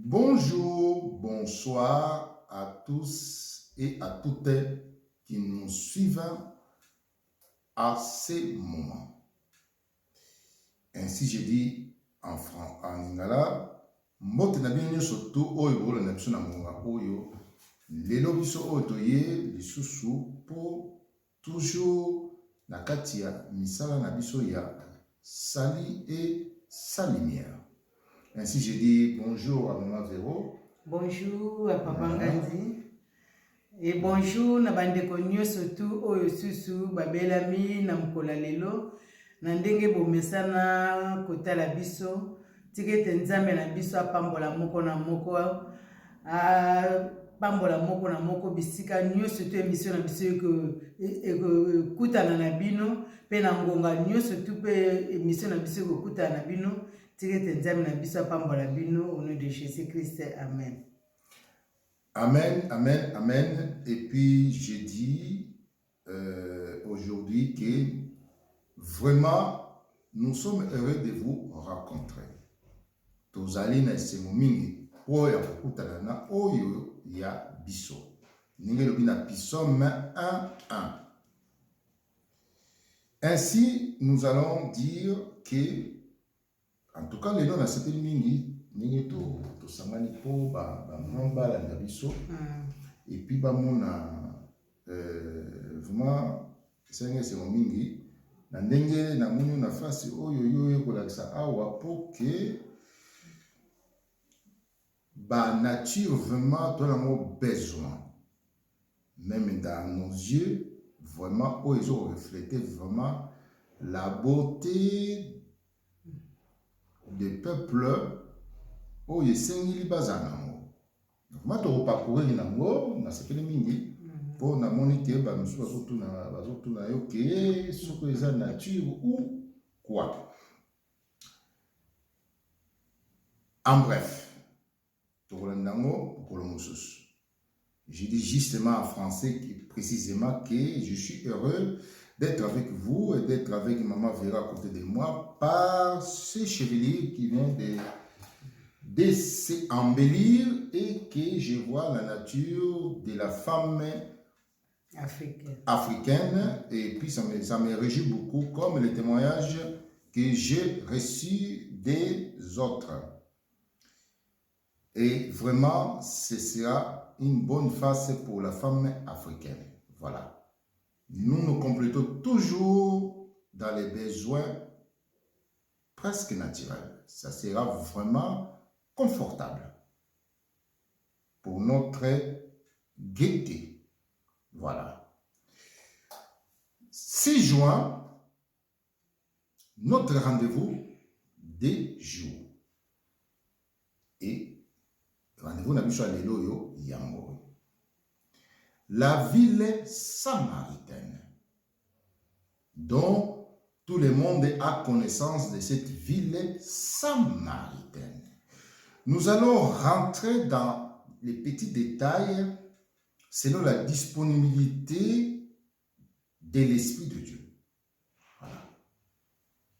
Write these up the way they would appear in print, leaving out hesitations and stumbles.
Bonjour, bonsoir à tous et à toutes qui nous suivent à ces moments. Ainsi, je dis en lingala, mbote na bino surtout oyo bolo na biso na monga oyo lelo biso oyo toye lisusu pour toujours na kati ya misala na biso ya sali et salimière. Ainsi, je dis bonjour à Maman Véro. Bonjour à Papa Ngandi. Et bonjour na bandeko nyonso tu oyo susu babelami na mkola lelo na ndenge bomesana kotala biso tikete nzambe na biso apambola moko na moko pambola moko na moko bisika nyonso tu émission na biso kutana na bino pe na ngonga nyonso tu pe émission na biso kutana na bino tikete nzambe na biso apambola bino au nom de Jésus-Christ. Amen. Amen, amen, amen. Et puis, je dis aujourd'hui que vraiment, nous sommes heureux de vous rencontrer. Tozali na semo mingi oya kokutana na oyo ya biso. Ninge lobi na Psaume 1:1. Ainsi, nous allons dire que, en tout cas, les noms na sepeli mingi, ninge to sangani po ba mbala na biso. Et puis ba mona vraiment c'est mon mingi na ndenge na moni na fasi oyo yo ko la sa awa pour que ba nature vraiment toi l'amour besoin même dans nos yeux vraiment où ils ont reflété vraiment la beauté des peuples où ils sengili bazana vraiment to parcourir nango na sepeli mingi pour na moni que ba misu bazotuna yo que ce que eza nature ou quoi. En bref, je dis justement en français précisément que je suis heureux d'être avec vous et d'être avec Maman Vera à côté de moi par ce chevalier qui vient de s'embellir et que je vois la nature de la femme africaine et puis ça me réjouit beaucoup comme le témoignage que j'ai reçu des autres. Et vraiment, ce sera une bonne face pour la femme africaine. Voilà. Nous nous complétons toujours dans les besoins presque naturels. Ça sera vraiment confortable pour notre gaieté. Voilà. 6 juin, notre rendez-vous des jours. Et rendez-vous na biso lelo yo yango. La ville samaritaine, dont tout le monde a connaissance de cette ville samaritaine. Nous allons rentrer dans les petits détails selon la disponibilité de l'Esprit de Dieu. Voilà.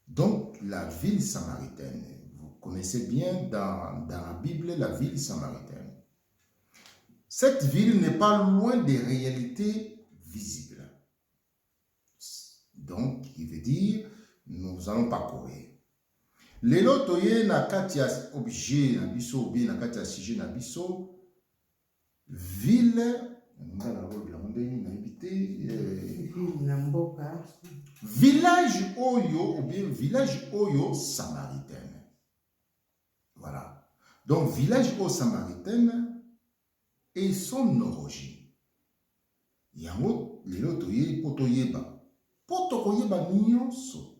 Donc, la ville samaritaine. Vous connaissez bien dans la Bible la ville samaritaine. Cette ville n'est pas loin des réalités visibles. Donc, il veut dire, nous allons parcourir. Lelo toye na kati ya objet na biso ou bien na kati ya sujet na biso ville village oyo ou bien village oyo samaritaine. Voilà. Donc, village oyo samaritaine et son origine. Yango lelo toye po toyeba. Po tokoyeba nyonso.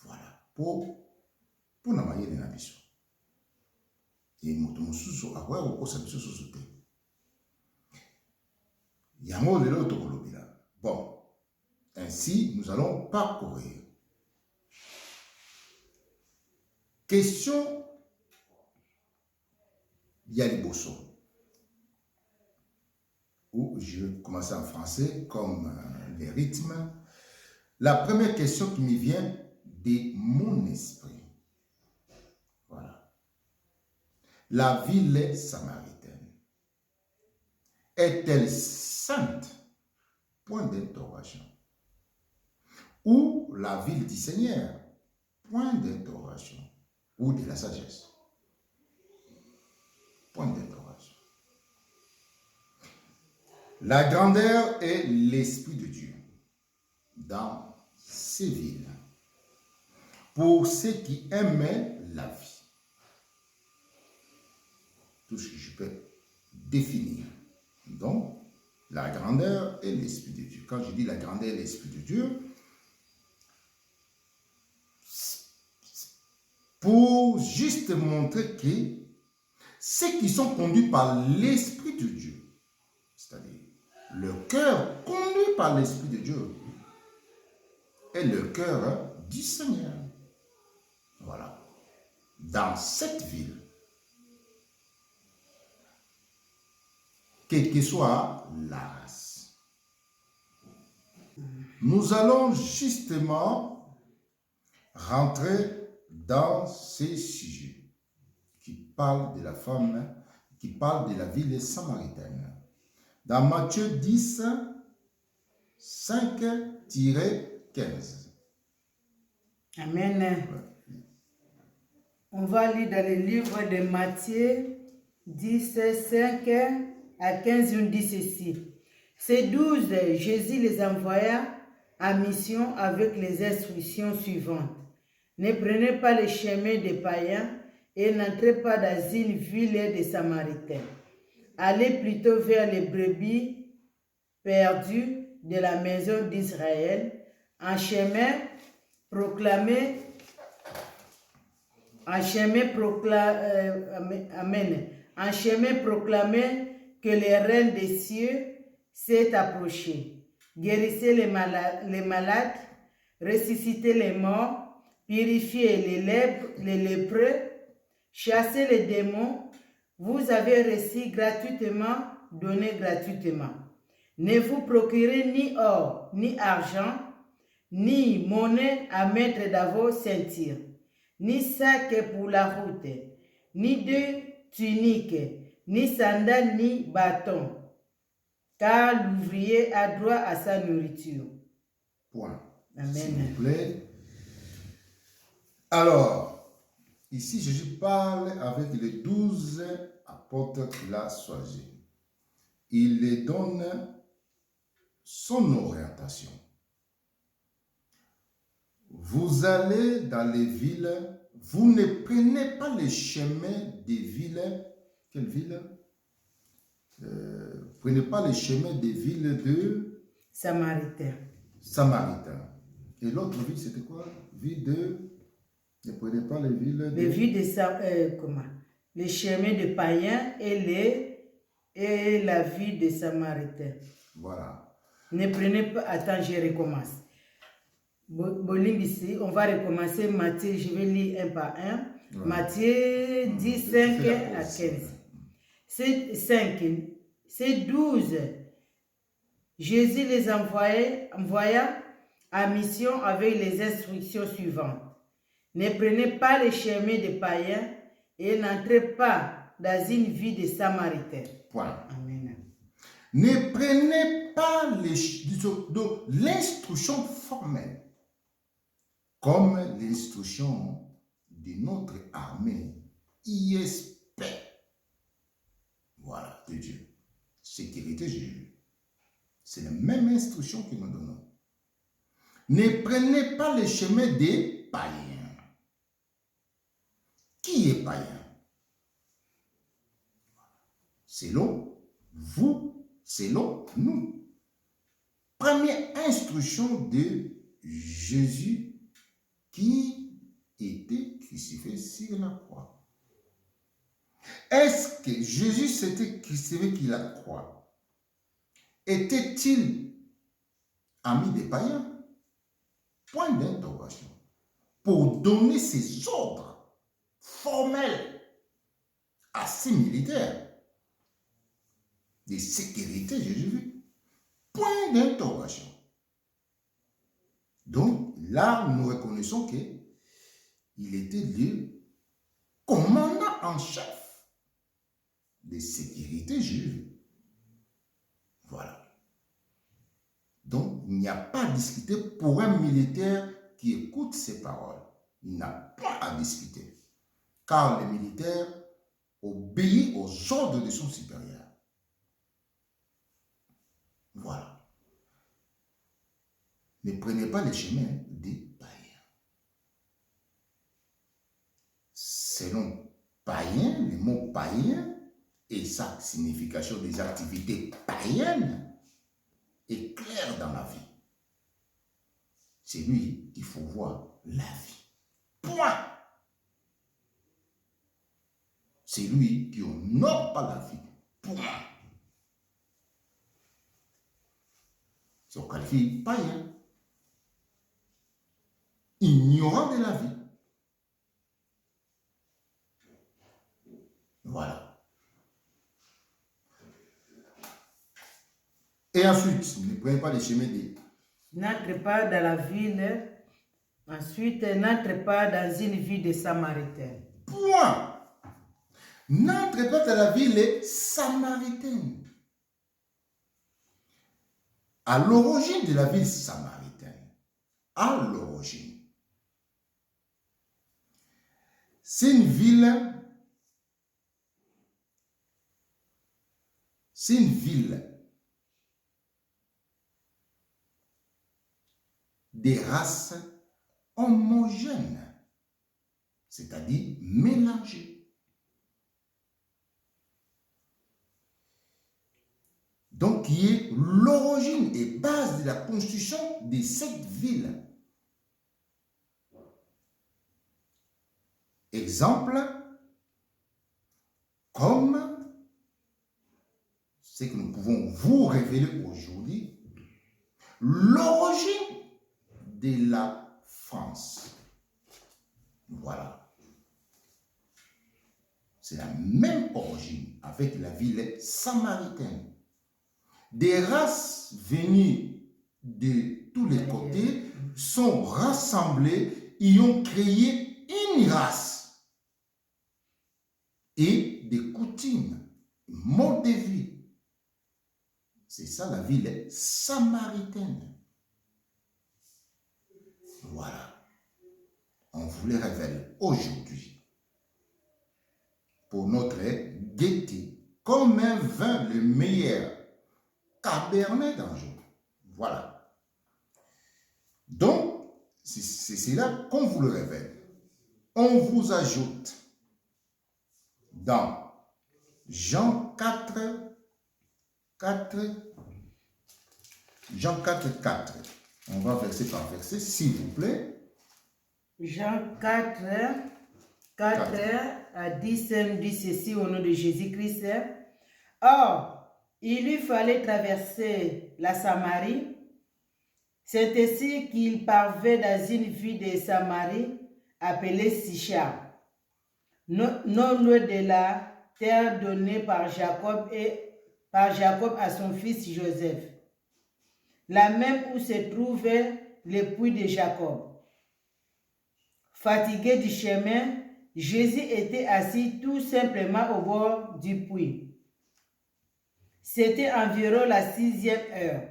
Voilà. Po na mayele na biso. Et moto mosusu akoya kokosa biso susu te. Yango lelo tokolobela. Bon. Ainsi, nous allons parcourir. Question Yaliboso. Où je vais commencer en français comme les rythmes. La première question qui me vient de mon esprit. Voilà. La ville samaritaine est-elle sainte? Point d'interrogation. Ou la ville du Seigneur? Point d'interrogation. Ou de la sagesse? Point d'interrogation. La grandeur est l'Esprit de Dieu dans ces villes pour ceux qui aimaient la vie. Tout ce que je peux définir. Donc, la grandeur est l'Esprit de Dieu. Quand je dis la grandeur est l'Esprit de Dieu, pour juste montrer que ceux qui sont conduits par l'Esprit de Dieu, c'est-à-dire le cœur conduit par l'Esprit de Dieu, est le cœur du Seigneur. Voilà. Dans cette ville, quelle que soit la race, nous allons justement rentrer dans ces sujets qui parlent de la femme, qui parlent de la ville samaritaine. Dans Matthieu 10, 5-15. Amen. On va lire dans le livre de Matthieu 10, 5 à 15, on dit ceci. Ces 12, Jésus les envoya en mission avec les instructions suivantes. Ne prenez pas le chemin des païens et n'entrez pas dans une ville des Samaritains. Allez plutôt vers les brebis perdues de la maison d'Israël. En chemin, proclamez que le règne des cieux s'est approché. Guérissez les malades, ressuscitez les morts, purifiez les lépreux, chassez les démons. Vous avez reçu gratuitement, donné gratuitement. Ne vous procurez ni or, ni argent, ni monnaie à mettre dans vos ceintures, ni sac pour la route, ni deux tuniques, ni sandales, ni bâton, car l'ouvrier a droit à sa nourriture. Point. Amen. S'il vous plaît. Alors, ici, Jésus parle avec les 12 apôtres qu'il a choisis. Il les donne son orientation. Vous allez dans les villes, vous ne prenez pas le chemin des villes. Quelle ville? Prenez pas le chemin des villes de Samaritains. Et l'autre ville, c'était quoi? Ville de... Ne prenez pas les villes de... Les villes de comment? Les chemins de païens et la ville des Samaritains. Voilà. Ne prenez pas... Attends, je recommence. Ici, on va recommencer Matthieu, je vais lire un par un. Ouais. Matthieu 10, 5 à 15. Ces 12, Jésus les envoya en mission avec les instructions suivantes. Ne prenez pas le chemin des païens et n'entrez pas dans une vie de Samaritains. Point. Amen. Ne prenez pas l'instruction formelle comme l'instruction de notre armée ISP. Voilà, de Dieu. Sécurité Jésus. C'est la même instruction que nous donnons. Ne prenez pas le chemin des païens. Qui est païen? Selon vous, selon nous. Première instruction de Jésus qui était crucifié sur la croix. Est-ce que Jésus s'était crucifié sur la croix? Était-il ami des païens? Point d'interrogation. Pour donner ses ordres formels à ces militaires de sécurité, Jésus. Point d'interrogation. Donc, là, nous reconnaissons qu'il était le commandant en chef de sécurité juive. Voilà. Donc, il n'y a pas à discuter pour un militaire qui écoute ces paroles. Il n'a pas à discuter. Car le militaire obéit aux ordres de son supérieur. Voilà. Ne prenez pas le chemin des païens. Selon païen, le mot païen et sa signification des activités païennes est clair dans la vie. C'est lui qu'il faut voir la vie. Point. C'est lui qui honore pas la vie. Point. C'est au qualifie païen. Ignorant de la vie. Voilà. Et ensuite, ne prenez pas les chemins des... N'entre pas dans la ville. Ensuite, n'entre pas dans une ville de Samaritains. Point. N'entre pas dans la ville samaritaine. À l'origine de la ville samaritaine, à l'origine, c'est une ville des races homogènes, c'est-à-dire mélangées. Donc, qui est l'origine et base de la constitution de cette ville. Exemple, comme ce que nous pouvons vous révéler aujourd'hui, l'origine de la France. Voilà. C'est la même origine avec la ville samaritaine. Des races venues de tous les côtés sont rassemblées et ont créé une race et des coutumes, mode de vie. C'est ça la ville samaritaine. Voilà. On vous les révèle aujourd'hui pour notre gaieté, comme un vin le meilleur. Cabernet d'Anjou. Voilà. Donc, c'est là qu'on vous le révèle. On vous ajoute dans Jean 4, Jean 4, 4. On va verset par verset, s'il vous plaît. Jean 4, 4 à 10 dit ceci au nom de Jésus-Christ. Or, il lui fallait traverser la Samarie. C'est ainsi qu'il parvint dans une ville de Samarie appelée Sichar, non loin de la terre donnée par Jacob à son fils Joseph, la même où se trouvait le puits de Jacob. Fatigué du chemin, Jésus était assis tout simplement au bord du puits. C'était environ la 6e heure.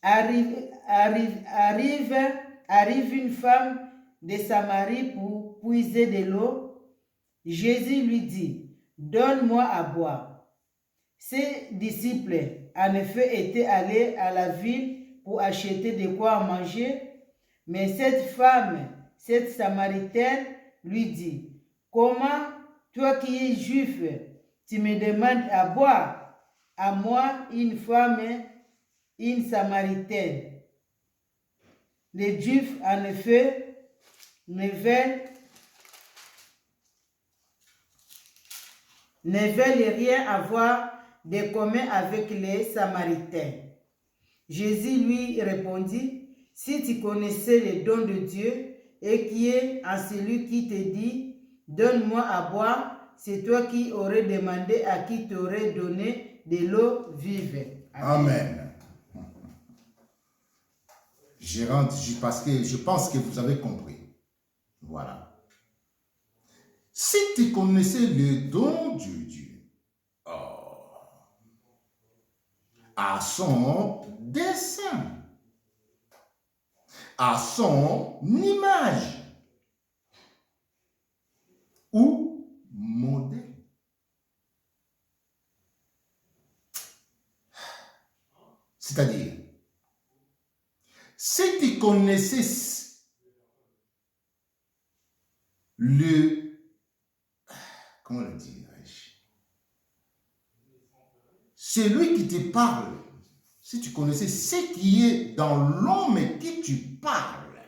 Arrive une femme de Samarie pour puiser de l'eau. Jésus lui dit, « Donne-moi à boire. » Ses disciples, en effet, étaient allés à la ville pour acheter de quoi manger. Mais cette femme, cette Samaritaine, lui dit, « Comment, toi qui es juif, tu me demandes à boire? À moi, une femme, une Samaritaine. » Les Juifs, en effet, ne veulent rien avoir de commun avec les Samaritains. Jésus lui répondit, « Si tu connaissais les dons de Dieu et qui est en celui qui te dit, donne-moi à boire, c'est toi qui aurais demandé à qui t'aurait donné de l'eau vive. » Amen. Je rentre parce que je pense que vous avez compris. Voilà. Si tu connaissais le don de Dieu à son dessin, à son image ou modèle. C'est-à-dire, si tu connaissais comment le dirais-je? Celui qui te parle, si tu connaissais ce qui est dans l'homme et qui tu parles,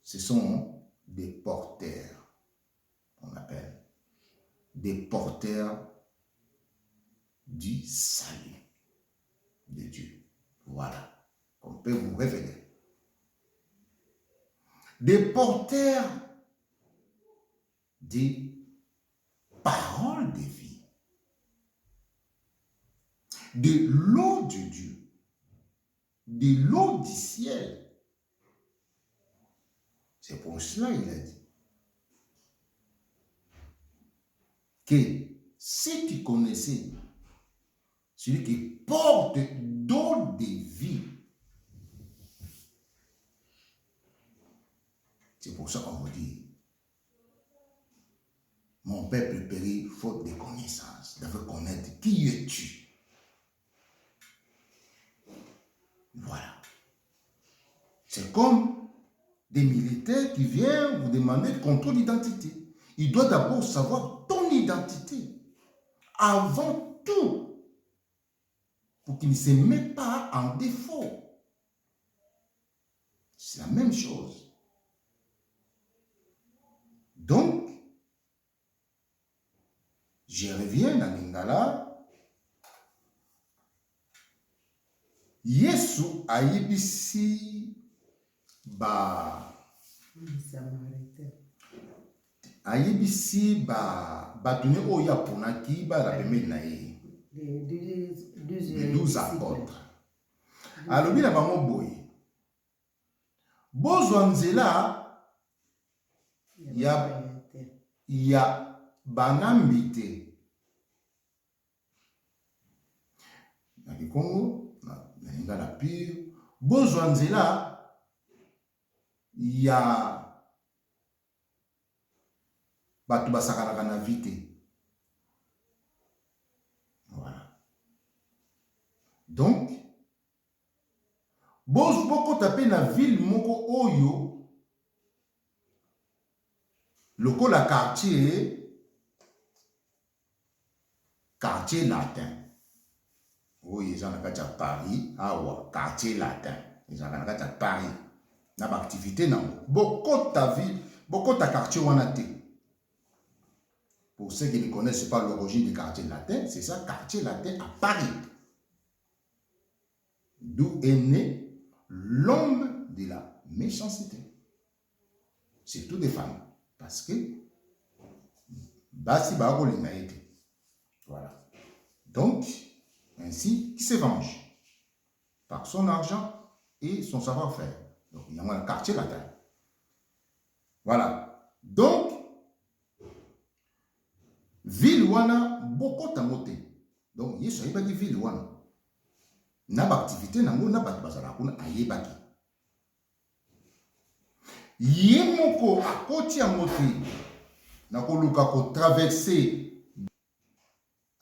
ce sont des porteurs, on appelle, des porteurs du salut de Dieu. Voilà, on peut vous révéler. Des porteurs des paroles de vie, de l'eau de Dieu, de l'eau du ciel. C'est pour cela qu'il a dit que si tu connaissais celui qui porte d'eau de vie, c'est pour ça qu'on vous dit, mon peuple périt faute de connaissances, de connaître qui es-tu. Voilà. C'est comme des militaires qui viennent vous demander contrôle d'identité. Il doit d'abord savoir ton identité. Avant tout, pour qu'il ne se mette pas en défaut. C'est la même chose. Donc, je reviens dans Lingala. Yesu ayebisi ayebisi batune oya ponaki la pemeli na ye. Les 12 apôtres. Alobi na bango boye. Bozwa nzela ya banambi te. Na Kikongo, na Lingala pure, bozwa nzela ya batu basakanaka na vite. Voilà. Donc, boko tape na ville moko oyo lokola quartier latin. Oui, ils ont à Paris, quartier latin. Ils ont à Paris. N'a pas activité non. Beaucoup ta ville, beaucoup ta quartier wanate. Pour ceux qui ne connaissent pas l'origine du quartier latin, c'est ça, quartier latin à Paris. D'où est né l'homme de la méchanceté. C'est tout des femmes. Parce que basi ba été. Voilà. Donc, ainsi, qui se venge par son argent et son savoir-faire. Donc, il y a un quartier latin. Voilà. Donc, ville wana beaucoup tamote. Donc, il y a une ville wana. Na ba activité nango na ba bazala kuna ayebaki. Yemoko akoti amote na koluka ko traverser.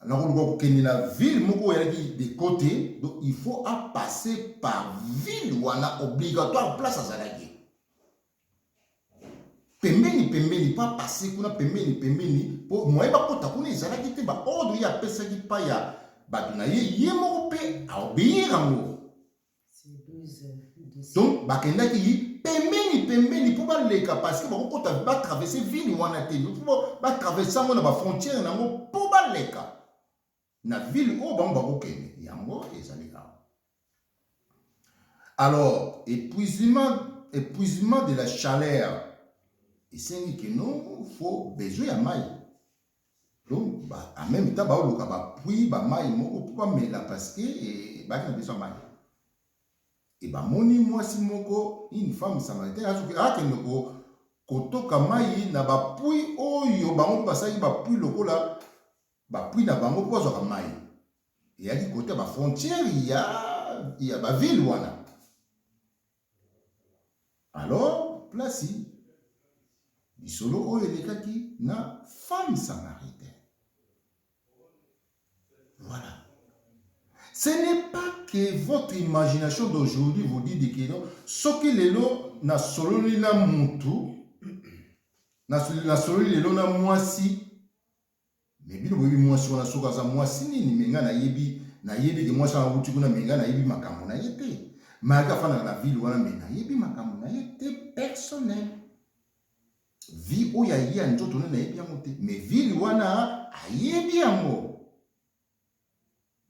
Alors, on la ville, de côté, donc il faut passer par ville où on a obligatoire place à Zalagi. Pembeni, pas passer, qu'on a pembeni, pour moi, il va pas t'appeler Zalagi, tu vas ordre, il y a personne qui paye, il y a mon père à obéir en haut. Donc, bakenda qui pembeni, pour pas les cas, parce que on va traverser ville où on a été, pour pas traverser la frontière, pour pas les cas. Na ville au Bambako yango ezalika. Alors, épuisement de la chaleur. Et c'est que non, faut besoin à maille. Donc, en même temps, on va puis maille moko pour pas la parce que et ba na besoin maille. Et moni moi si moko une femme samaritaine a que kotoka mai na bapui oyo bango basaki bapui lokola bapui na bango po bazwaka mai eyaki kote ba frontière ya bavile wana. Alors place bisolo oyo elekaki na femme samaritaine. Voilà. Ce n'est pas que votre imagination d'aujourd'hui vous dit que non, ce que lelo na sololi na mutu, na sololi lelo na mwasi, mais bino boyebi mwasi wana soka za mwasi nini menga na yebi ke mwasi na wuti kuna menga na yebi makambo na yete. Maka fana na ville wana menga yebi makambo na yete personnel. Vie oya ya njoto na yebi yango te, mais ville wana ayebi yango.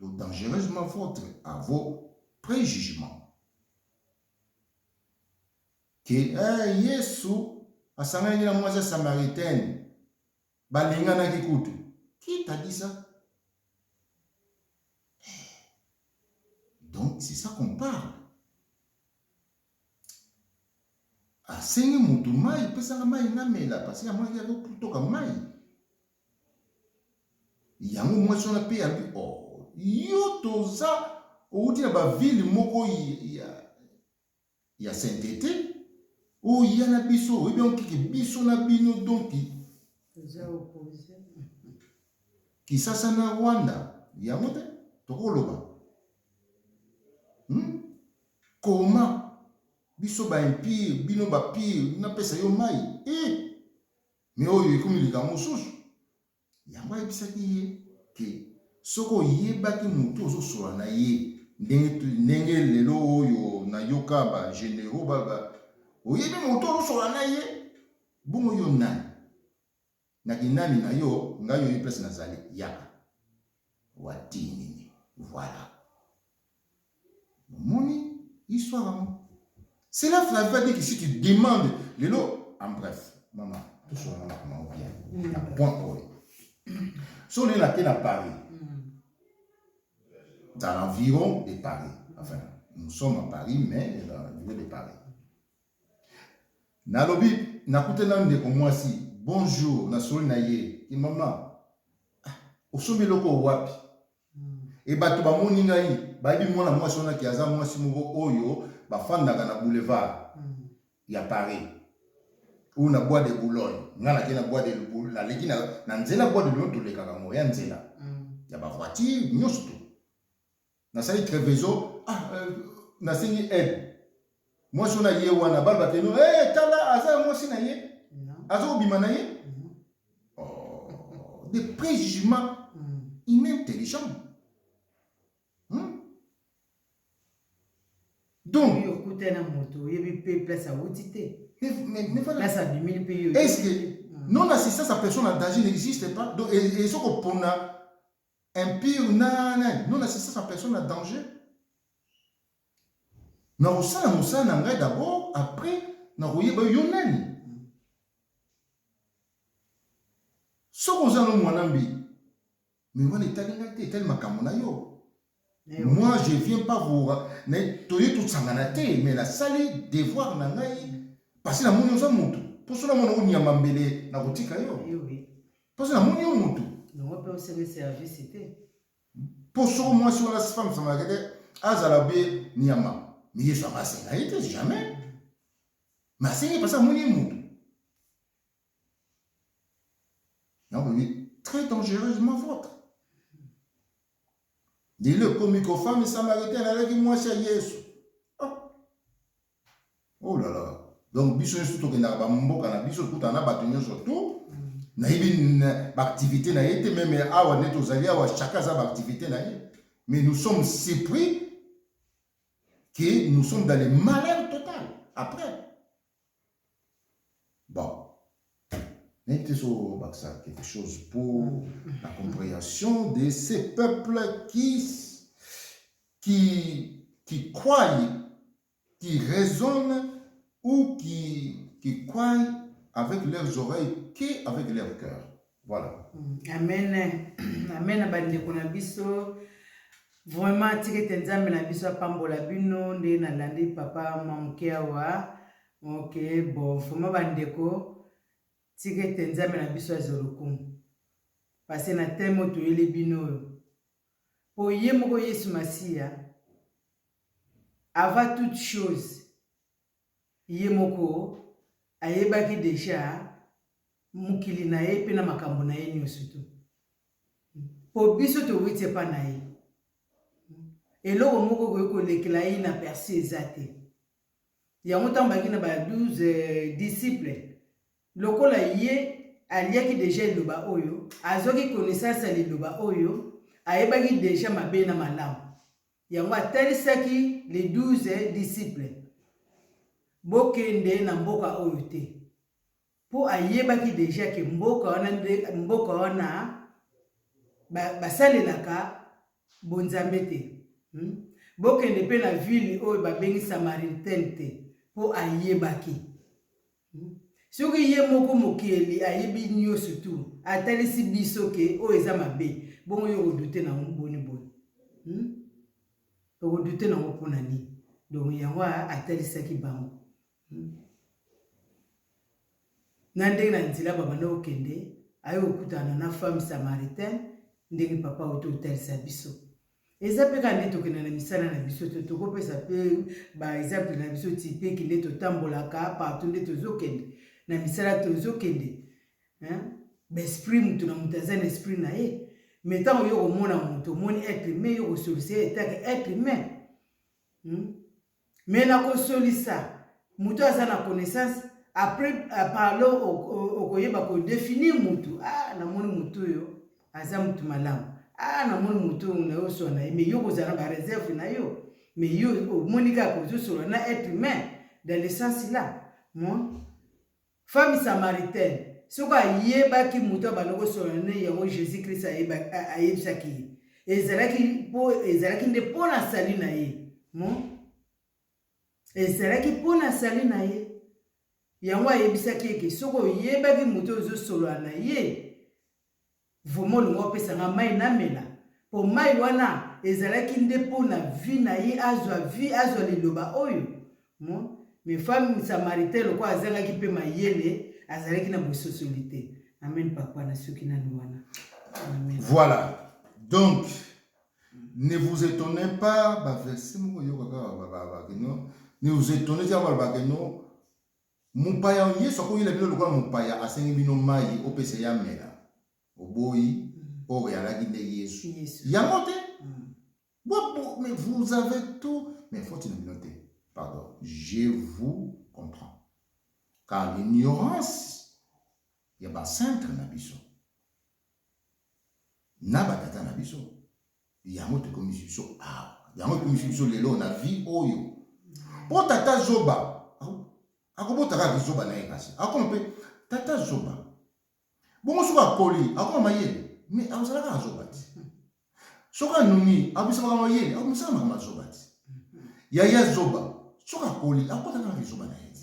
Donc, dangereusement votre à vos préjugements. Que Yesu asangani na mwaza samaritaine balinga na kikutu. Qui t'a dit ça? Donc, c'est ça qu'on parle. Asengi mutu mai pesa mai ngamela parce que moi il y avait plutôt comme mai. Yango moi sur la paix a dit oh yo toza outi na ba ville moko ya sainteté ou ya na biso et bien ki biso na bino donc toza opposé ki sasa na Rwanda yango te tokoloba comment biso ba empire bino ba pire na pesa yo mai mais oyo ekomi likambo mosusu yango ebisaki ye ke soko yebaki mutu ozosola na ye ndenge lelo oyo na yoka ba généraux baba oyebi mutu ozosola na ye bongo yo nani na kinani na yo ngayo ye place nazali yaka watini voilà moni histoire cela veut dire que si tu demandes lelo en bref maman tout ça na comment bien na point oyo so le na ke na Paris dans l'environ de Paris. Enfin, nous sommes à Paris, mais dans l'environ de Paris. Nalobi, nakute na ndeko mwasi, bonjour, na soli na ye, ki maman, osomi loko wapi. E bato ba moni ngai, ba yebi mwana mwasi wana ki aza mwasi moko oyo, ba fandaka na boulevard ya Paris. Ou na bois de Boulogne, ngana ki na bois de Boulogne, na leki na nzela bois de Boulogne to lekaka mo ya nzela. Ya ba voiture, nyonso to. Na sali Treveso na singi moi so na ye wana balba teno tala aza moi si na ye azo bima na ye des préjugements inintelligents donc yokuta na moto yebi pe place à outité mais voilà place à 2000 pays est-ce que non assistance à personne en danger n'existe pas donc et ce qu'on pona impire non assistance à personne en danger. Na osala mosala na ngai d'abord après na koyeba yo nani. Soko ozala mwana mbi mais wana etali ngai te etali makambo na yo. Moi je viens pas vous toye totsangana te mais nasali devoir na ngai parce na moni oza motu poso na mona onyama mbele na kotika yo poso na moni yo motu. Non, on peut aussi service c'était. Pour ce moi sur la femme ça m'a regardé azalabe niama mais il soit passé là il jamais mais c'est pas ça mon monde non mais très dangereusement votre dis-le comme que femme samaritaine avec moi c'est Yesu oh là là donc biso surtout que na ba mboka na biso tout en a battu surtout na une activité na été même awa net aux alliés awa chacun sa activité na mais nous sommes surpris que nous sommes dans le malheur total après bon n'était sur ça quelque chose pour la compréhension de ces peuples qui croient qui raisonnent ou qui croient avec leurs oreilles qu'avec leur cœur. Voilà. Amen. Amen. Bandeko na biso. Vraiment, tike tenzambe na biso pambola bino nde na landi papa mwamuke awa Ok, bon, vraiment bandeko, tike tenzame na biso azolokumu. Parce que na temo to yele bino. Po ye moko Yesu Masia, avant toute chose, ye moko ayebaki déjà mukili na ye pe na makambo na ye nyonso tu. Po biso to wite pa na ye. Eloko moko ko lekela ye na persi ezate. Yango tambaki na ba 12 disciples. Lokola ye aliaki déjà liloba oyo, azoki connaissance ya liloba oyo, ayebaki déjà mabe na malamu. Yango atalisaki les 12 disciples. Bokende na mboka oyo te. Po ayebaki déjà ke mboka wana basalelaka bonzambe te. Bokende pe na ville oyo babengi Samaritaine te. Po ayebaki. Soki ye moko mokeli ayebi nyonso tu, atalisi biso ke oyo eza mabe, bongo yo kodute na boni boni. Kodute na mpona nini. Donc yango atalisaki bango. Na ndenge na nzela babanda okende, ayo okutana na femme Samaritaine, ndenge papa oto otalisa biso. Eza pe kande tokenda na misala na biso to tokopesa pe ba exemple na biso tipe kinde totambolaka partout nde tozokende na misala tozokende. Ba esprit mutu na mutu aza na esprit na ye. Mais tant yo komona mutu moni être humain yo kosolisa etake être humain. Mais na kosolisa mutu aza na connaissance après parler okoyeba ko définir mutu. Na moni mutu yo aza mutu malamu. Na moni mutu na yo so na mais yo kozana ba réserve na yo. Mais yo monika ko zo na être humain dans le sens là. Femme Samaritaine soka yebaki mutu abanoko so na yango Jésus Christ ayebisaki. Ezalaki nde pona sali na ye. Ezalaki pona sali na ye. Yango ayebisaki eke soko yebaki mutu ozo solo na ye. Vraiment lungo pesa nga mai na mela. Po mai wana ezalaki nde pona vie na ye azwa liloba oyo. Mais femme Samaritaine ko azalaki pe mayele azalaki na bososolité. Amen papa na soki na wana. Amen. Voilà. Donc ne vous étonnez pas ne vous étonnez pas mupaya yesu akoyela bino lokola mupaya asengi bino mai opesa ya mela oboyi oyo alaki nde yesu yango te. Mais vous avez tout. Mais faut une noter. Pardon. Je vous comprends. Car l'ignorance, il y a pas centre na biso. Na batata na biso. Il y a un autre comme biso. Il y a un autre comme biso lelo na vie oyo. Pour tata zoba. Akobo taka zoba na ekasi. Akompe tata zoba. Bongo soka koli, akoma mayele. Mais azalaka zoba ti. Soka nuni, abisa kama mayele, akomisa kama zoba ti. Yaya zoba. Soka koli, akota kama zoba na eti.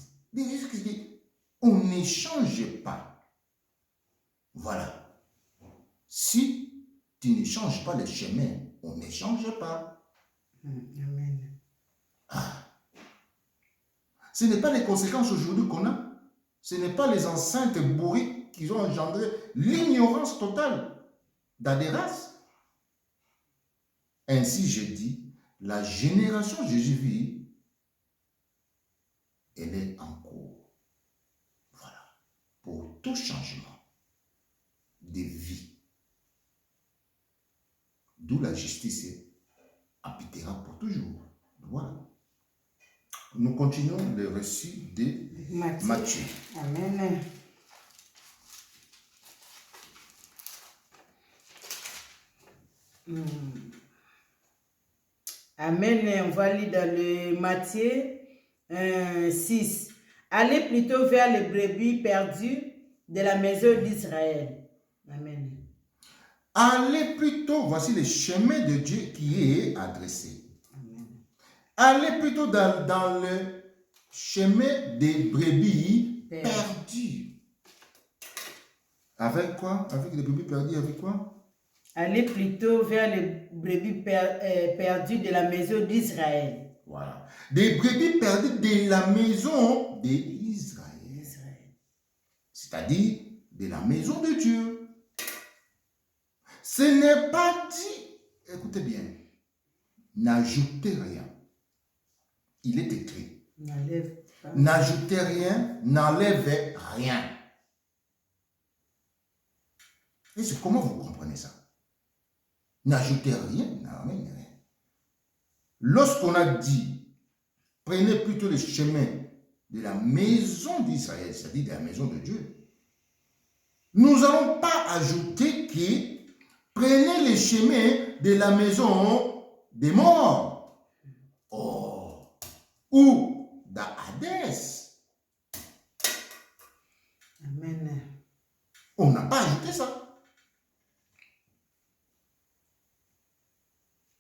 On n'échange pas. Voilà. Si tu ne changes pas le chemin, on n'échange pas. Amen. Ce n'est pas les conséquences aujourd'hui qu'on a. Ce n'est pas les enceintes bourriques qui ont engendré l'ignorance totale d'adhérence. Ainsi, je dis, la génération Jésus vit, elle est en cours. Voilà. Pour tout changement de vie. D'où la justice habitera pour toujours. Voilà. Nous continuons le récit de Matthieu. Amen. Amen. On va lire dans le Matthieu 6. Allez plutôt vers les brebis perdues de la maison d'Israël. Amen. Allez plutôt, voici le chemin de Dieu qui est adressé. Allez plutôt dans le chemin des brebis perdues. Avec quoi? Avec les brebis perdues, avec quoi? Allez plutôt vers les brebis perdues de la maison d'Israël. Voilà. Des brebis perdues de la maison d'Israël. C'est-à-dire de la maison de Dieu. Ce n'est pas dit, écoutez bien, n'ajoutez rien. Il est écrit. N'ajoutez rien, n'enlevez rien. Et c'est comment vous comprenez ça? N'ajoutez rien, n'enlevez rien. Lorsqu'on a dit, prenez plutôt le chemin de la maison d'Israël, c'est-à-dire de la maison de Dieu, nous n'allons pas ajouter que prenez le chemin de la maison des morts. Oh, ou d'Hadès. Amen. On n'a pas ajouté ça.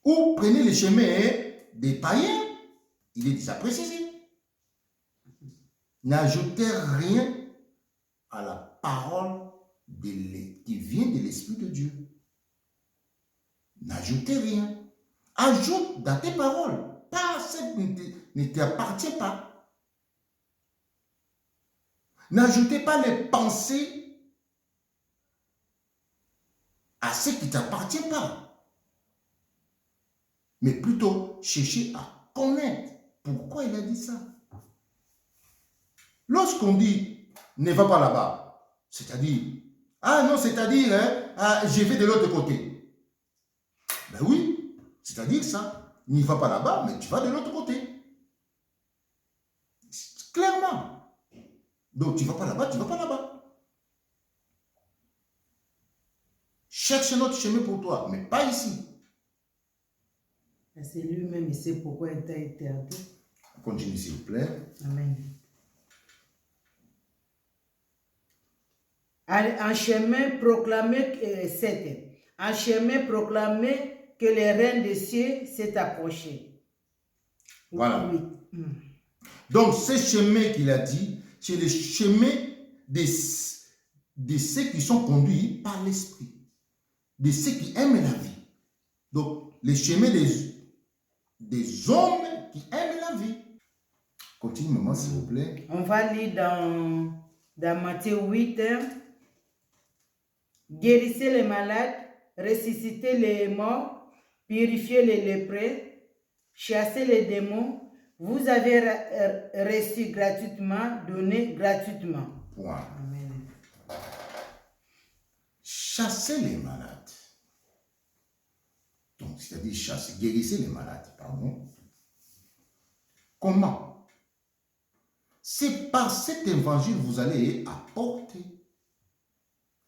Ou prenez le chemin des païens. Il est déjà précisé. N'ajoutez rien à la parole qui vient de l'Esprit de Dieu. N'ajoutez rien. Ajoute dans tes paroles. Pas celle qui ne t'appartient pas. N'ajoutez pas les pensées à ce qui ne t'appartient pas. Mais plutôt chercher à connaître pourquoi il a dit ça. Lorsqu'on dit ne va pas là-bas, c'est-à-dire, ah non, c'est-à-dire, je vais de l'autre côté. Ben oui, c'est-à-dire ça. N'y va pas là-bas, mais tu vas de l'autre côté. Clairement. Donc tu ne vas pas là-bas, tu ne vas pas là-bas. Cherche un autre chemin pour toi, mais pas ici. C'est lui-même, il sait pourquoi il t'a été interdit. Continue s'il vous plaît. Amen. Un chemin proclamé, un chemin proclamé que le règne des cieux s'est approché. Voilà. Oui. Donc, ce chemin qu'il a dit, c'est le chemin de ceux qui sont conduits par l'Esprit, de ceux qui aiment la vie. Donc, le chemin des hommes qui aiment la vie. Continue, maman, s'il vous plaît. On va lire dans Matthieu 8. Guérissez les malades, ressuscitez les morts, purifiez les lépreux, chassez les démons. Vous avez reçu gratuitement, donné gratuitement. Point. Amen. Chassez les malades. Donc, c'est-à-dire chasser, guérissez les malades, pardon. Comment? C'est par cet évangile que vous allez apporter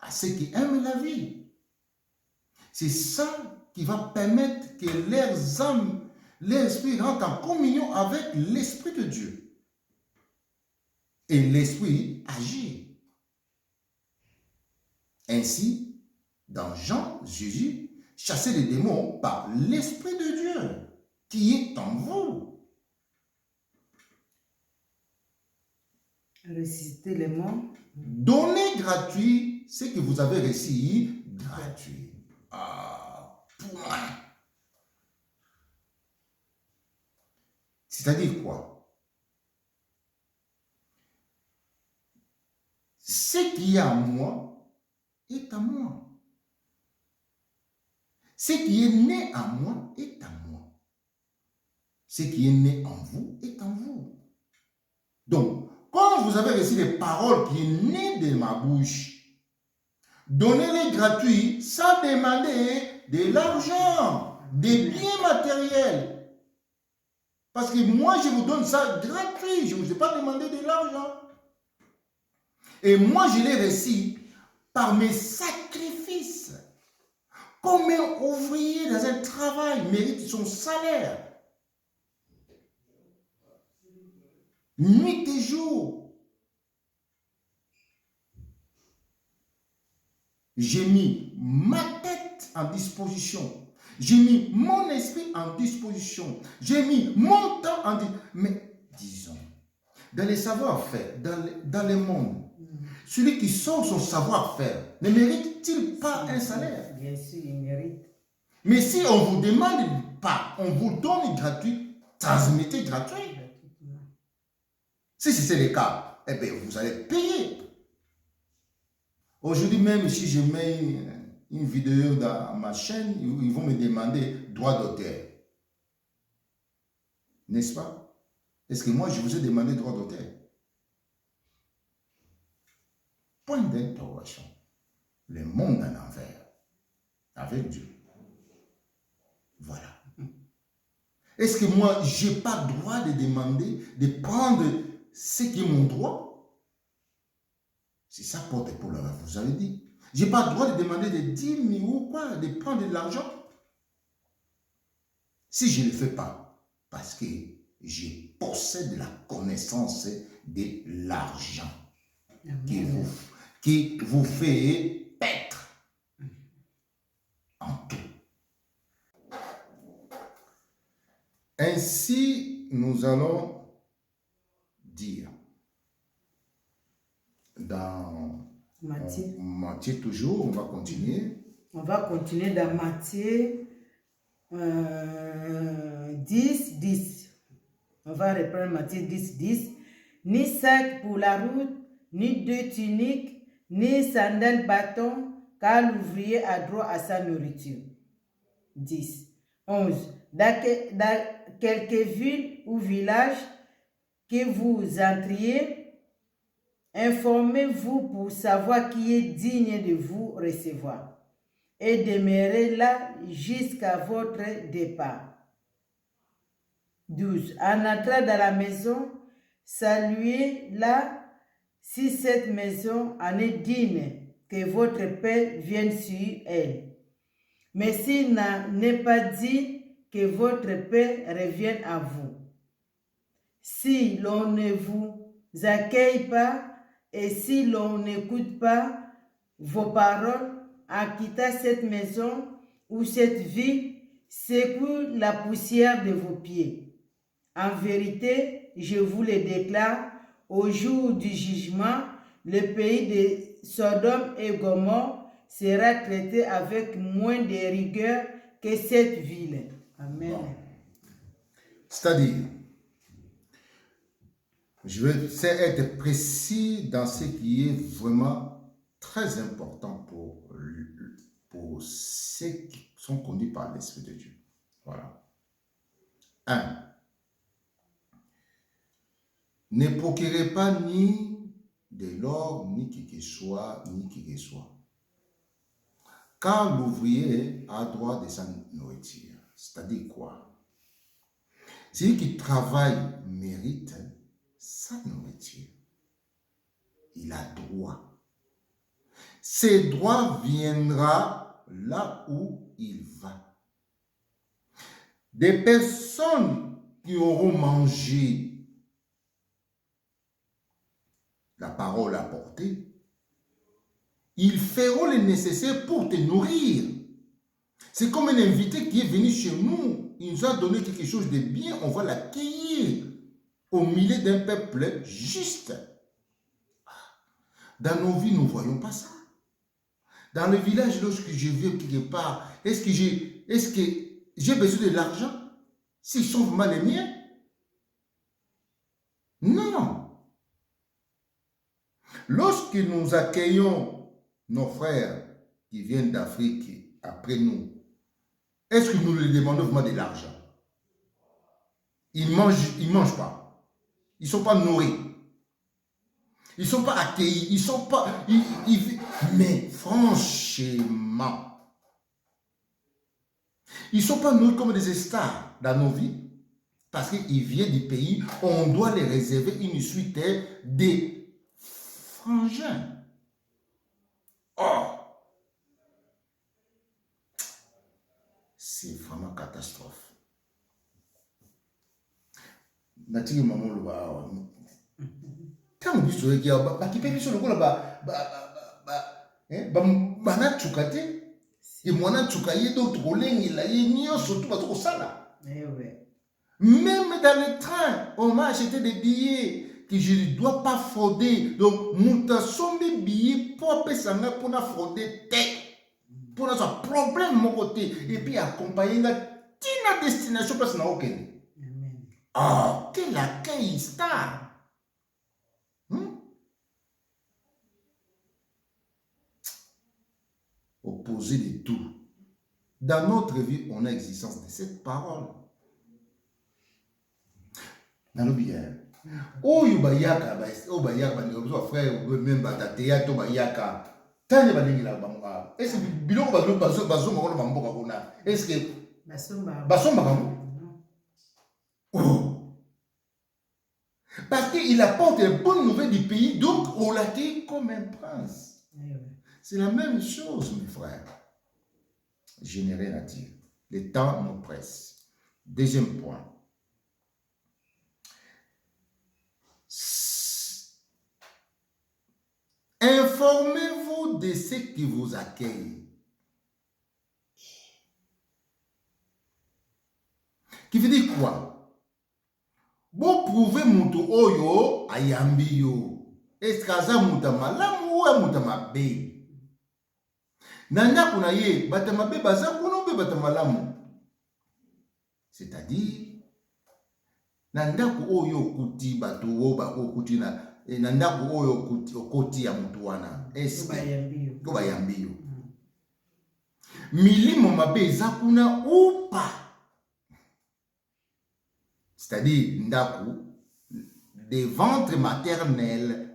à ceux qui aiment la vie. C'est ça qui va permettre que leurs âmes, leur esprit rentre en communion avec l'Esprit de Dieu. Et l'Esprit agit. Ainsi, dans Jean, Jésus chassait les démons par l'Esprit de Dieu qui est en vous. Ressusciter les morts. Donnez gratuit ce que vous avez reçu gratuit. Ah, point. C'est-à-dire quoi? Ce qui est à moi est à moi. Ce qui est né à moi est à moi. Ce qui est né en vous est en vous. Donc, quand vous avez reçu les paroles qui sont nées de ma bouche, donnez-les gratuits sans demander de l'argent, des biens matériels. Parce que moi, je vous donne ça gratuit. Je ne vous ai pas demandé de l'argent. Et moi, je l'ai reçu par mes sacrifices. Comme un ouvrier dans un travail mérite son salaire. Nuit et jour. J'ai mis ma tête en disposition. J'ai mis mon esprit en disposition. J'ai mis mon temps en disposition. Mais disons, dans les savoir-faire, dans le monde, celui qui sort son savoir-faire ne mérite-t-il pas un salaire? Bien sûr, il mérite. Mais si on ne vous demande pas, on vous donne gratuit, transmettez gratuit. Si c'est le cas, eh bien, vous allez payer. Aujourd'hui, même si je mets une vidéo dans ma chaîne, ils vont me demander droit d'auteur. N'est-ce pas? Est-ce que moi, je vous ai demandé droit d'auteur? Point d'interrogation. Le monde en envers. Avec Dieu. Voilà. Est-ce que moi, je n'ai pas le droit de demander, de prendre ce qui est mon droit? C'est ça, Paul vous avez dit. Je n'ai pas le droit de demander de 10 000 ou quoi, de prendre de l'argent. Si je ne le fais pas, parce que je possède la connaissance de l'argent qui vous fait paître en tout. Ainsi, nous allons dire dans Matthieu toujours, on va continuer. On va continuer dans Matthieu 10, 10. On va reprendre Matthieu 10, 10. Ni sac pour la route, ni deux tuniques, ni sandales bâton, car l'ouvrier a droit à sa nourriture. 10. 11. Dans quelques villes ou villages que vous entriez, informez-vous pour savoir qui est digne de vous recevoir et demeurez là jusqu'à votre départ. 12. En entrant dans la maison, saluez-la si cette maison en est digne, que votre paix vienne sur elle. Mais s'il n'en est pas dit, que votre paix revienne à vous. Si l'on ne vous accueille pas et si l'on n'écoute pas vos paroles, en quittant cette maison ou cette ville, secoue la poussière de vos pieds. En vérité, je vous le déclare, au jour du jugement, le pays de Sodome et Gomorrhe sera traité avec moins de rigueur que cette ville. Amen. Bon. C'est-à-dire, je vais être précis dans ce qui est vraiment très important pour ceux qui sont conduits par l'Esprit de Dieu. Voilà. 1. Ne procurez pas ni de l'or, ni qui que soit, car l'ouvrier a droit de sa nourriture. C'est-à-dire quoi? Celui qui travaille mérite sa nourriture. Il a droit. Ses droits viendra là où il va. Des personnes qui auront mangé la parole apportée, ils feront le nécessaire pour te nourrir. C'est comme un invité qui est venu chez nous. Il nous a donné quelque chose de bien. On va l'accueillir au milieu d'un peuple juste. Dans nos vies, nous ne voyons pas ça. Dans le village, lorsque je vais quelque part, est-ce que j'ai besoin de l'argent? S'ils sont vraiment les miens? Non. Lorsque nous accueillons nos frères qui viennent d'Afrique après nous, est-ce que nous leur demandons vraiment de l'argent? Ils mangent pas. Ils ne sont pas nourris. Ils ne sont pas accueillis. Ils sont pas... mais franchement, ils ne sont pas nourris comme des stars dans nos vies. Parce qu'ils viennent du pays, on doit les réserver une suite des frangins. Oh! C'est vraiment catastrophe. Natiki maman le ba. Quand vous savez qu'il y a ba qui peut sur le coup là ba na tchukate et mwana tchukaye d'autres rolling il a nio surtout parce que ça là. Même dans le train, on m'a acheté des billets que je ne dois pas frauder. Donc, monta sombi billets pour appeler ça pour na frauder tête. Pour notre problème de mon côté. Et puis accompagner la destination parce que n'a aucun. Oh, quel accueil star! Opposé de tout. Dans notre vie, on a existence de cette parole. Nalobiya. Oyo bayaka, frère, même batateya to bayaka. Tane balingila bamba. Est-ce que biloko bazo ngolo bamboka kuna? Est-ce que basomba comme? Oh. Parce qu'il apporte les bonnes nouvelles du pays, donc on l'accueille comme un prince. C'est la même chose, mes frères. Je n'ai rien à dire. Le temps nous presse. Deuxième point. Informez-vous de ceux qui vous accueillent. Qui veut dire quoi? Vous prouvez mutu oyo ayambi yo. Est-ce que ça muta malamu ou muta mabe? Nanda kuna ye bata mabe baza kuna be bata malamu. C'est-à-dire nanda ku oyo kuti batu o ba kuti na nanda ku oyo kuti okoti ya mutu wana. Est-ce que bayambi yo? Milimo mabe za kuna upa. C'est-à-dire, ndaku, des ventres maternels,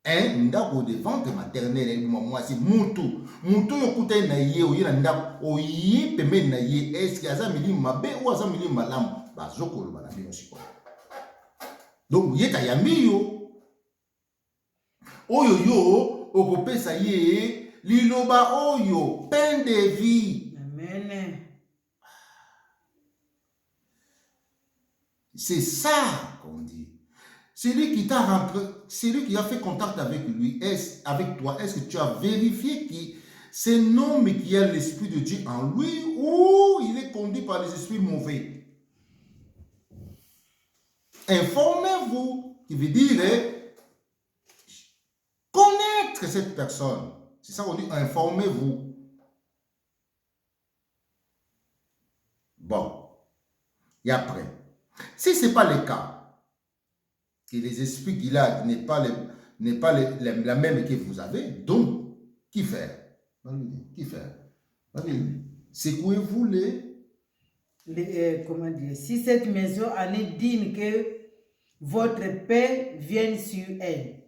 ndaku des ventres maternels, moi c'est mutu yokuta na ye o yena ndaku o ye peme na ye, est-ce que aza mili mabe ou aza mili malamu bazokolo bana bino siko. Donc yeta yambi yo oyo yo okopesa ye liloba oyo pain de vie. Amen. C'est ça qu'on dit. Celui qui t'a rentré, celui qui a fait contact avec lui, avec toi, est-ce que tu as vérifié que c'est un homme qui a l'Esprit de Dieu en lui ou il est conduit par les esprits mauvais? Informez-vous, qui veut dire connaître cette personne. C'est ça qu'on dit, informez-vous. Bon. Et après, si ce n'est pas le cas, que les esprits qu'il a n'est pas la même que vous avez, donc, qui faire? Qui faire? Secouez-vous comment dire? Si cette maison en est digne que votre paix vienne sur elle,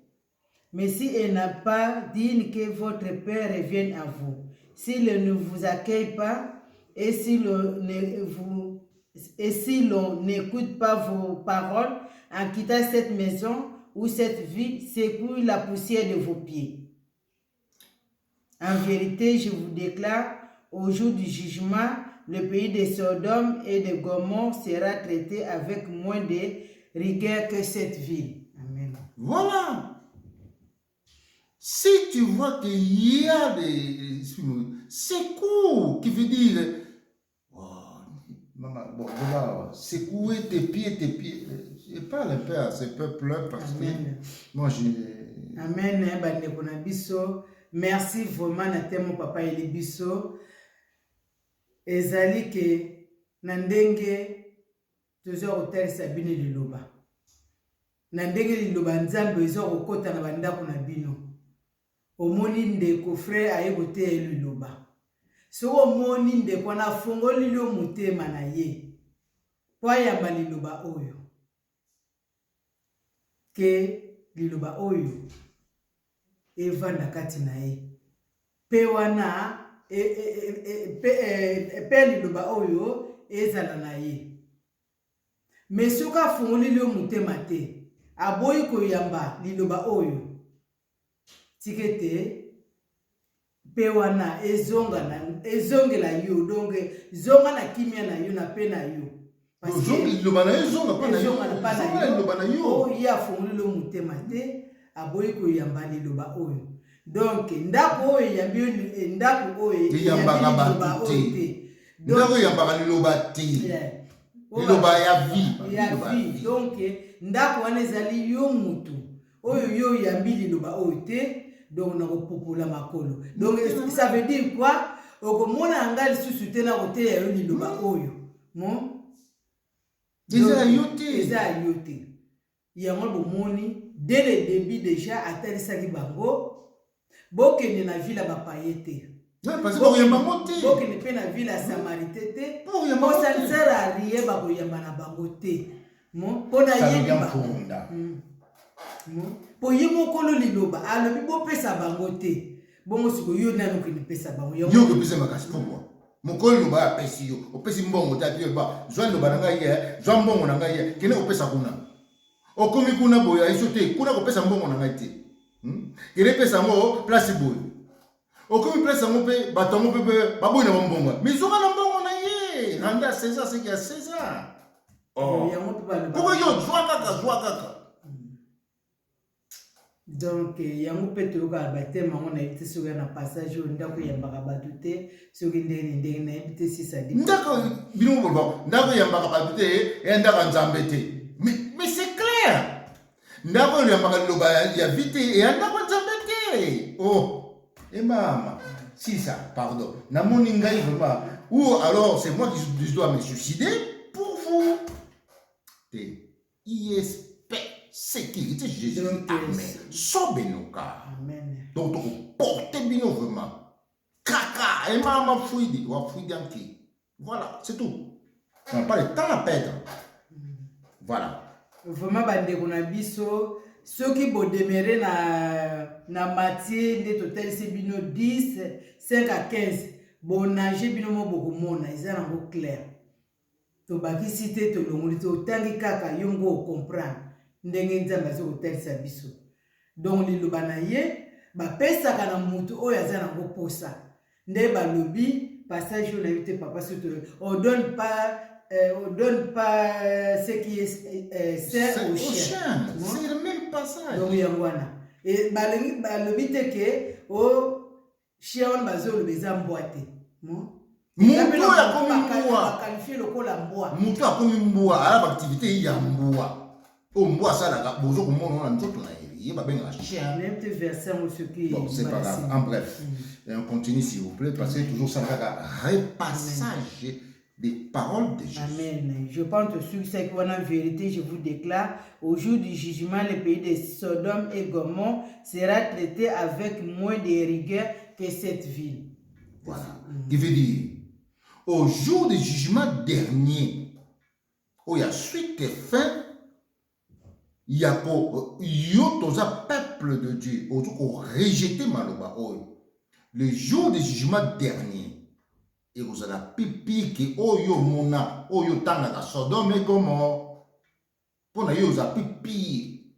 mais si elle n'a pas digne que votre paix revienne à vous, s'il ne vous accueille pas et si l'on n'écoute pas vos paroles, en quittant cette maison ou cette ville, secoue la poussière de vos pieds. En vérité, je vous déclare, au jour du jugement, le pays de Sodome et de Gomorrhe sera traité avec moins de rigueur que cette ville. Amen. Voilà. Si tu vois qu'il y a des secours, qui veut dire bon, secouer tes pieds. Je parle un peu à ce peuple-là parce que moi j'ai... Amen. Merci vraiment na temo papa eli biso. Ezali ke nandenge tozo hotel sabine liloba. Nandenge liloba nzambe ezo kokota na bandako na bino. Omoni ndeko frère ayekote liloba. So omoni ndeko na fongoli lio mutema na ye. Kwa yamba liloba oyo. Ke liloba oyo. Eva na kati na ye. Pe wana pe liloba oyo ezala na ye. Mesuka fongoli lio mutema te. Aboyi koyamba liloba oyo. Tikete pe wana ezongela yo donc zonga na kimia na yo na pe na yo parce que liloba na yo zonga pa na yo liloba na yo ya fongolo mutema te aboyi koyamba liloba oyo donc ndako oyo yambi ndako oyo yambaka bato te ndako yambaka liloba te liloba ya vie donc ndako wana ezali yo mutu oyo yo yambi liloba oyo te. Donc, on a popola makolo. Donc, ça veut dire quoi? Au moment où on a lisusu te na côté ya liloba oyo. Mon eza yo te yango bomoni dès le début déjà atalisaki bango bokende na ville ya bapaye te bokende mpe na ville ya samarité te osansara arie bakoyamba na bango te mpo na yebi po ye mokolo liloba alobi bopesa bango te bongo siko yo nani okende pesa bango yo kopesa makasi pourquoi mokolo liloba ya pesi yo opesi mbongo te ati ba zwa liloba na ngai ye zwa mbongo na ngai ye kende kopesa kuna okomi kuna boya iso te kuna kopesa mbongo na ngai te kende pesa yango place boye okomi place yango mpe bato yango mpe baboyi na bambongo mizoka na mbongo na ye randa à César ce qui est à César pourquoi yo zwa kaka donc yango mpe toyoka batema yango nayebi te soki na passage oyo ndako eyambaka bato te soki ndenge nayebi te sisadi ndako bino boloba ndako eyambaka bato te eya ndako ya nzambe te mais c'est clair ndako oyo eyambaka liloba ya vi te eya ndako ya nzambe te mama sisa pardon namoni ngai vraiment ou alors c'est moi qui dois me suicider pour vous te ISP sécurité Jésus amen sobenoka donc portez bien vraiment caca et maman fouidi ou fouidi en qui voilà c'est tout on n'a pas le temps à perdre voilà vraiment bandeko na biso soki bodemere na Matthieu nde totalisi bino 10 5 à 15 bonage bino mo bokomona eza nango clair tobakisi te tolongoli te otangi kaka yo ngo ocomprendre ndenge nzambe aza kotalisa biso donc liloba na ye bapesaka na motu oyo aza nango posa nde balobi passage oyo nayebi te papa soto on donne pas ce qui est sain au chien c'est le même passage donc yango wana balobi te ke chien wana bazoloba eza mbwa te bakalifie lokola mbwa motu akomi mbwa ala baactivité ya mbwa o mbwa asalaka bozo komona na nzoto na ye babengaka chien bon c'est pas grave en bref on continue s'il vous plaît parce que toujours ça kaka repassage des paroles de Jésus. Amen. Je pense sur ce qu'on a en vérité, je vous déclare, au jour du jugement, le pays de Sodome et Gomorrhe sera traité avec moins de rigueur que cette ville. Voilà. Qui veut dire, au jour du jugement dernier, où il y a suite et fin, il y a pour yotoza peuple de Dieu, au jour où rejeté maloba, le jour du jugement dernier, et vous avez pipi qui oyo mona oyo tanga la Sodome et Gomorrhe pour na yo za pipi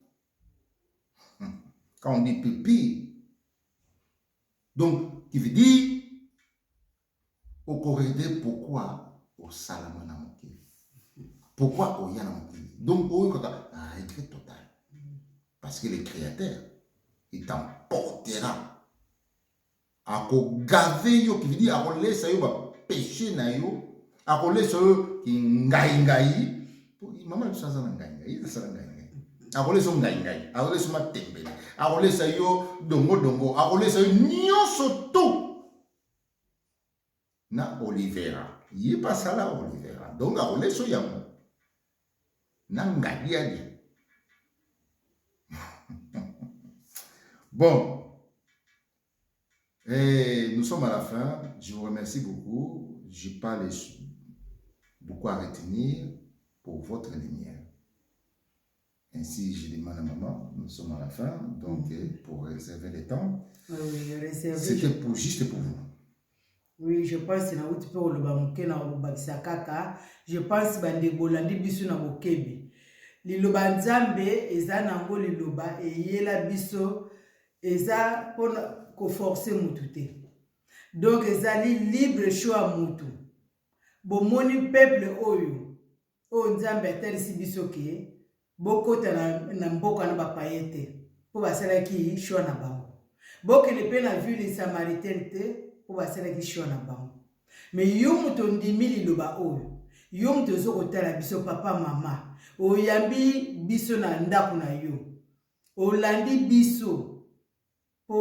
quand on dit pipi donc qui veut dire au corridor pourquoi au salamana mokili pourquoi au yana mokili donc oyo kaka regret total parce que le créateur il t'emportera à gaver yo qui veut dire à laisser yo péché na yo akolesa yo ngai mama biso aza na ngai ezasala ngai akolesa yo ngai akolesa matembele akolesa yo dongo akolesa yo nyonso tu na olivera ye pasala olivera donc akolesa yo yango na ngai ali bon. Et nous sommes à la fin. Je vous remercie beaucoup. Je n'ai pas beaucoup à retenir pour votre lumière. Ainsi, je demande à maman, nous sommes à la fin, donc pour réserver le temps. Oui, réserver. C'était juste pour vous. Oui, je pense que je pense que liloba nzambe eza nango liloba eyela biso eza pona ko forcer mutu te donc ezali libre choix mutu bomoni peuple oyo nzambe atalisi biso ke bokota na mboka na bapaye te po basalaki choix na bango bokende mpe na ville samaritaine te po basalaki choix na bango mais yo mutu ndimi liloba oyo yo mutu ozokotala biso papa mama oyambi biso na ndako na yo olandi biso po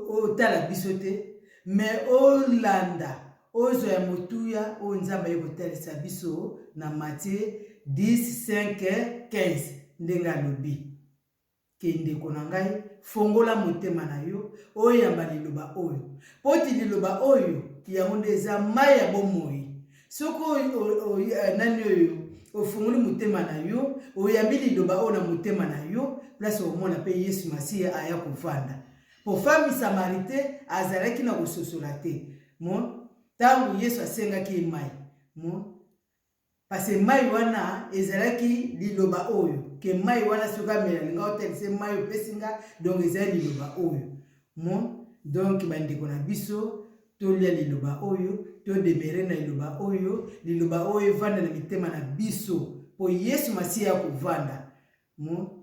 otala biso te mais olanda ozo ya motuya o nzamba yokotalisa biso na Matthieu 10, 5, 15. Ndenge alobi. Kende konangai, fongola motema na yo, oyamba liloba oyo. Poti liloba oyo, yango ndeza mai ya bomoi. Soko nani oyo, ofungoli motema na yo, oyambi liloba oyo na motema na yo, place omona pe Yesu Masiya aya kovanda. Po femme Samarité azalaki na kososola te. Mon tangu Yesu asengaki mai. Mon parce mai wana ezalaki liloba oyo. Que mai wana soka melalinga hotel se mai pesinga donc ezali liloba oyo. Mon donc bandeko na biso tolia liloba oyo, to demere na liloba oyo vanda na mitema na biso. Po Yesu Masiya kovanda. Mon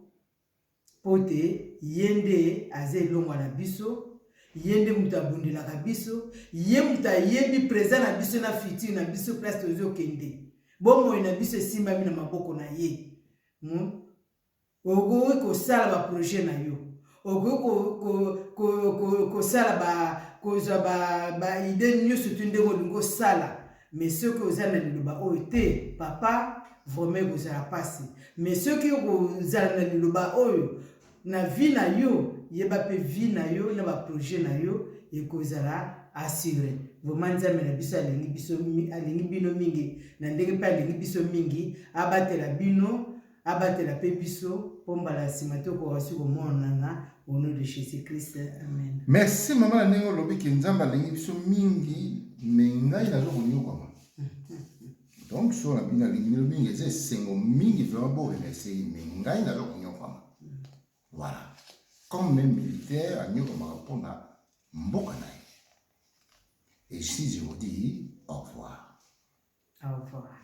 pote yende aze longwa na biso, yende muta bundila ka biso, ye muta yebi présent na biso na futur na biso place tozo kende. Bomo na biso simba mi na maboko na ye. Ogo ko sala ba projet na yo. Ogo ko sala ba idée nyusu tunde ngo sala. Mais ceux que vous avez liloba oyo te, papa vraiment vous a passé. Mais ceux qui vous avez liloba oyo na vie na yo, yeba pe vie na yo na ba projet na yo e kozala assuré. Vraiment nzambe na biso alingi bino mingi na ndenge pe alingi biso mingi abatela bino abatela pe biso pomba la simatoko wasu komonana au nom de Jésus-Christ. Amen. Merci maman na ndenge lobi ke nzambe alingi biso mingi me ngai nazo konyoka. Donc so na bina alingi bino mingi c'est sengo mingi vraiment beau remercier me ngai nazo konyoka. Voilà. Comme même militaire, à nous comme à Mbokanaï. Et si je vous dis au revoir. Au revoir.